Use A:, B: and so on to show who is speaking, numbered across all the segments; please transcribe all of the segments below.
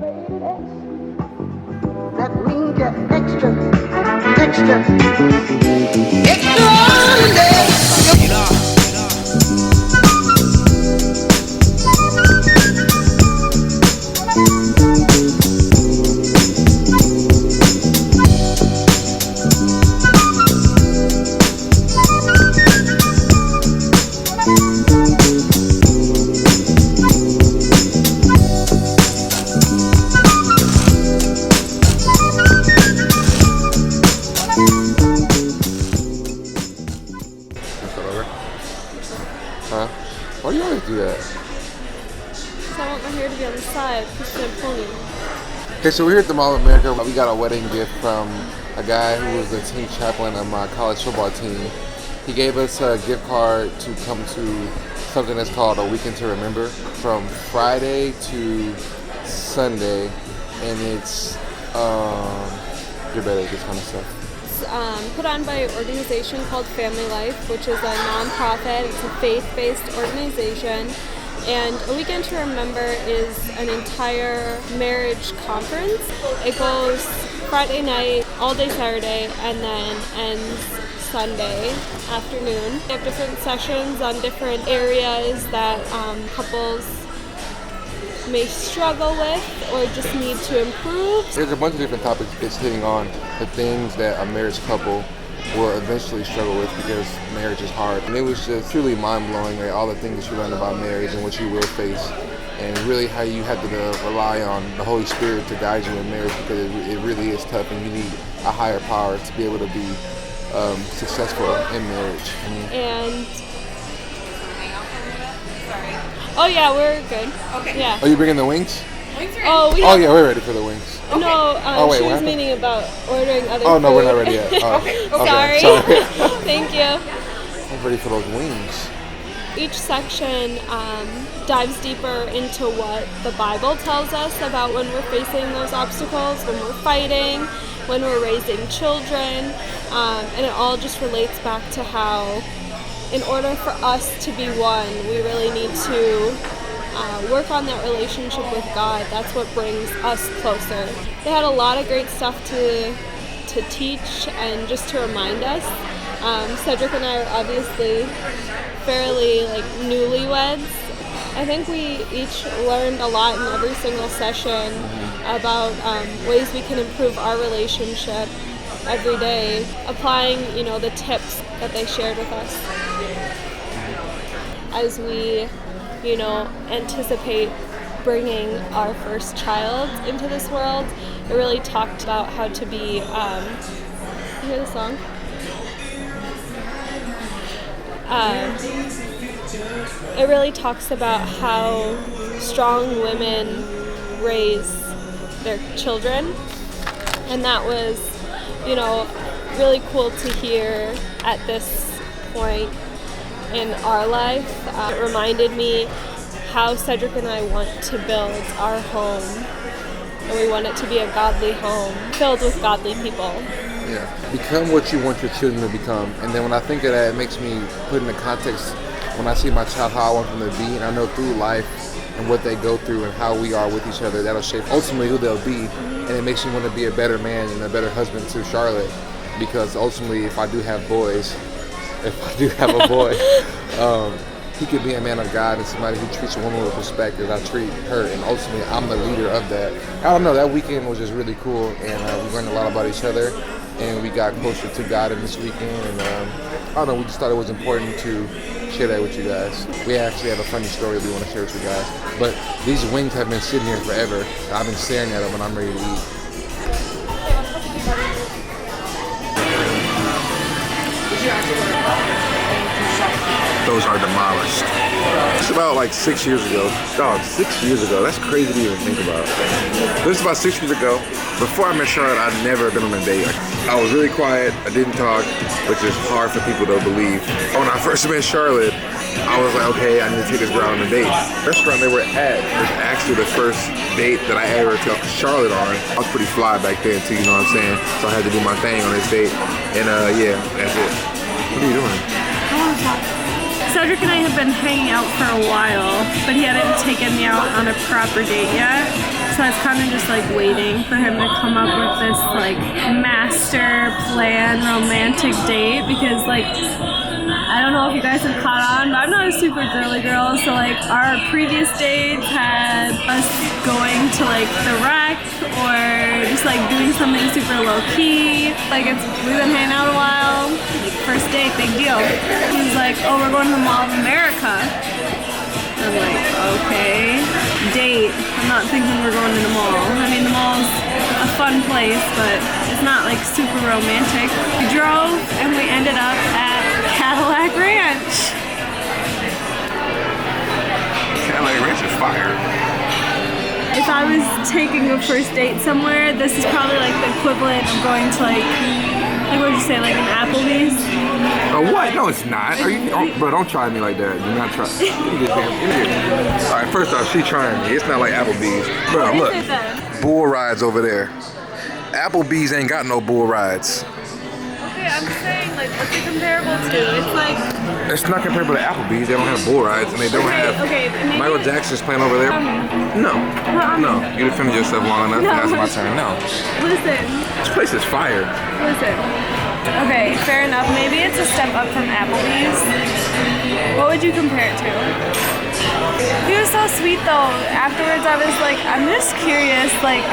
A: That means you're extraordinary.
B: Huh? Why do you always do that?
C: Because I want my hair to be on the side, instead of pony.
B: Okay, so we're here at the Mall of America. We got a wedding gift from a guy who was the team chaplain of my college football team. He gave us a gift card to come to something that's called A Weekend to Remember from Friday to Sunday, and it's you're better at this kind of stuff.
C: It's put on by an organization called Family Life, which is a non-profit. It's a faith-based organization. And A Weekend to Remember is an entire marriage conference. It goes Friday night, all day Saturday, and then ends Sunday afternoon. We have different sessions on different areas that couples may struggle with or just need to improve.
B: There's a bunch of different topics it's hitting on, the things that a marriage couple will eventually struggle with because marriage is hard. And it was just truly mind-blowing, right? All the things that you learn about marriage and what you will face, and really how you have to rely on the Holy Spirit to guide you in marriage, because it really is tough and you need a higher power to be able to be successful in marriage.
C: And oh yeah, we're good. Okay. Yeah.
B: Are you bringing the wings?
C: Oh,
B: yeah, we're ready for the wings.
C: Okay. No,
B: wait,
C: she
B: what
C: was
B: happened?
C: meaning about ordering other
B: Oh, no,
C: food.
B: we're not ready yet.
C: Okay.
B: Sorry.
C: Thank you.
B: I'm ready for those wings.
C: Each section dives deeper into what the Bible tells us about when we're facing those obstacles, when we're fighting, when we're raising children, and it all just relates back to how in order for us to be one, we really need to work on that relationship with God. That's what brings us closer. They had a lot of great stuff to teach and just to remind us. Cedric and I are obviously fairly newlyweds. I think we each learned a lot in every single session about ways we can improve our relationship every day, applying the tips that they shared with us. As we anticipate bringing our first child into this world, it really talked about how to be, you hear the song? It really talks about how strong women raise their children, and that was, really cool to hear at this point in our life. It reminded me how Cedric and I want to build our home, and we want it to be a godly home filled with godly people.
B: Yeah, become what you want your children to become. And then when I think of that, it makes me put in the context when I see my child how I want them to be, and I know through life and what they go through and how we are with each other, that'll shape ultimately who they'll be. And it makes me want to be a better man and a better husband to Charlotte, because ultimately if I do have a boy, he could be a man of God and somebody who treats a woman with respect as I treat her, and ultimately I'm the leader of that. I don't know, that weekend was just really cool, and we learned a lot about each other, and we got closer to God in this weekend, and I don't know, we just thought it was important to share that with you guys. We actually have a funny story we want to share with you guys, but these wings have been sitting here forever, and I've been staring at them and I'm ready to eat. Those are demolished. It's about 6 years ago. Dog, 6 years ago. That's crazy to even think about. This is about 6 years ago. Before I met Charlotte, I'd never been on a date. I was really quiet. I didn't talk, which is hard for people to believe. When I first met Charlotte, I was like, okay, I need to take this girl on a date. The restaurant they were at was actually the first date that I ever took Charlotte on. I was pretty fly back then too, you know what I'm saying? So I had to do my thing on this date. And yeah, that's it. What are you doing?
D: Cedric and I have been hanging out for a while, but he hadn't taken me out on a proper date yet.
C: So I was kind of just like waiting for him to come up with this like master plan romantic date, because like I don't know if you guys have caught on, but I'm not a super girly girl, so like our previous dates had us going to like the rec or just like doing something super low key. Like we've been hanging out a while, like first date, big deal. He was like, oh, we're going to the Mall of America. I'm like, okay, date. I'm not thinking we're going to the mall. I mean, the mall's a fun place, but it's not like super romantic. We drove and we ended up at Cadillac Ranch.
B: Cadillac Ranch is fire.
C: If I was taking a first date somewhere, this is probably like the equivalent of going to like what would you say, like an Applebee's?
B: Oh, what? No, it's not. Are you, bro, don't try me like that. Do not try. All right, first off, she trying me. It's not like Applebee's. Bro, look. Bull rides over there. Applebee's ain't got no bull rides.
C: Okay, I'm saying, like, what's it comparable to? It's like...
B: It's not comparable to Applebee's. They don't have bull rides, and they don't have...
C: maybe...
B: Michael Jackson's playing over there. No. No. You defended yourself long enough. That's my turn. No.
C: Listen.
B: This place is fire.
C: Listen. Okay, fair enough. Maybe it's a step up from Applebee's. What would you compare it to? He was so sweet, though. Afterwards, I was like, I'm just curious, like...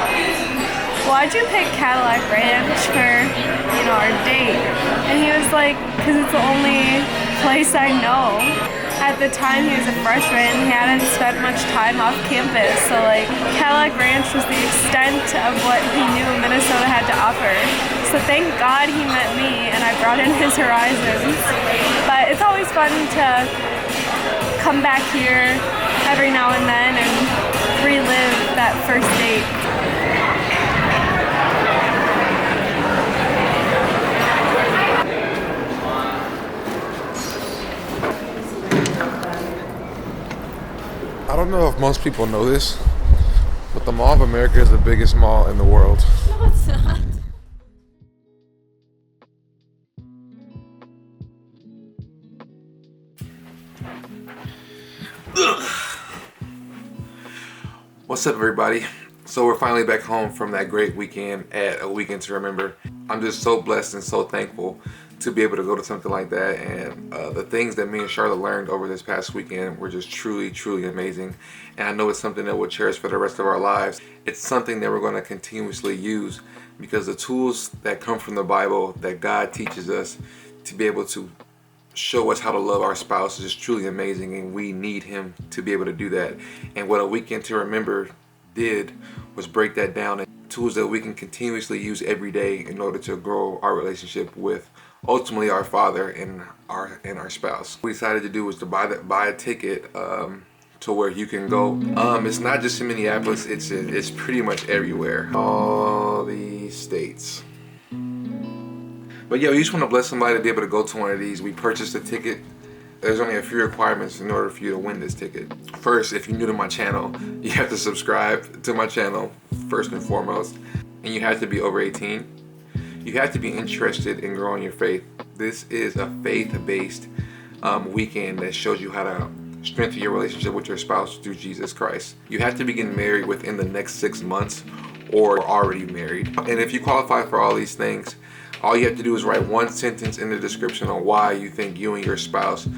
C: Why'd you pick Cadillac Ranch for, you know, our date? And he was like, because it's the only place I know. At the time, he was a freshman. He hadn't spent much time off campus. So, like, Cadillac Ranch was the extent of what he knew Minnesota had to offer. So thank God he met me, and I brought in his horizons. But it's always fun to come back here every now and then and relive that first date.
B: I don't know if most people know this, but the Mall of America is the biggest mall in the world.
C: No, it's not.
B: What's up, everybody? So we're finally back home from that great weekend at A Weekend to Remember. I'm just so blessed and so thankful to be able to go to something like that, and the things that me and Charlotte learned over this past weekend were just truly amazing. And I know it's something that we'll cherish for the rest of our lives. It's something that we're going to continuously use, because the tools that come from the Bible that God teaches us to be able to show us how to love our spouse is just truly amazing, and we need him to be able to do that. And what A Weekend to Remember did was break that down in tools that we can continuously use every day in order to grow our relationship with ultimately our father and our spouse. What we decided to do was to buy a ticket to where you can go. It's not just in Minneapolis, it's pretty much everywhere. All these states. But yeah, we just want to bless somebody to be able to go to one of these. We purchased a ticket. There's only a few requirements in order for you to win this ticket. First, if you're new to my channel, you have to subscribe to my channel first and foremost. And you have to be over 18. You have to be interested in growing your faith. This is a faith-based weekend that shows you how to strengthen your relationship with your spouse through Jesus Christ. You have to be getting married within the next 6 months or already married. And if you qualify for all these things, all you have to do is write one sentence in the description on why you think you and your spouse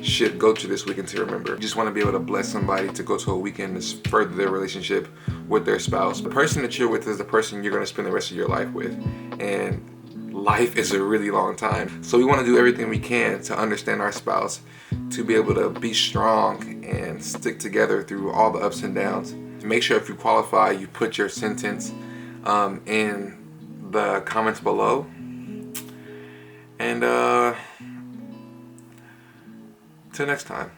B: should go to this weekend to remember. You just want to be able to bless somebody to go to a weekend to further their relationship with their spouse. The person that you're with is the person you're going to spend the rest of your life with. And life is a really long time. So we want to do everything we can to understand our spouse, to be able to be strong and stick together through all the ups and downs. Make sure if you qualify, you put your sentence in the comments below. And till next time.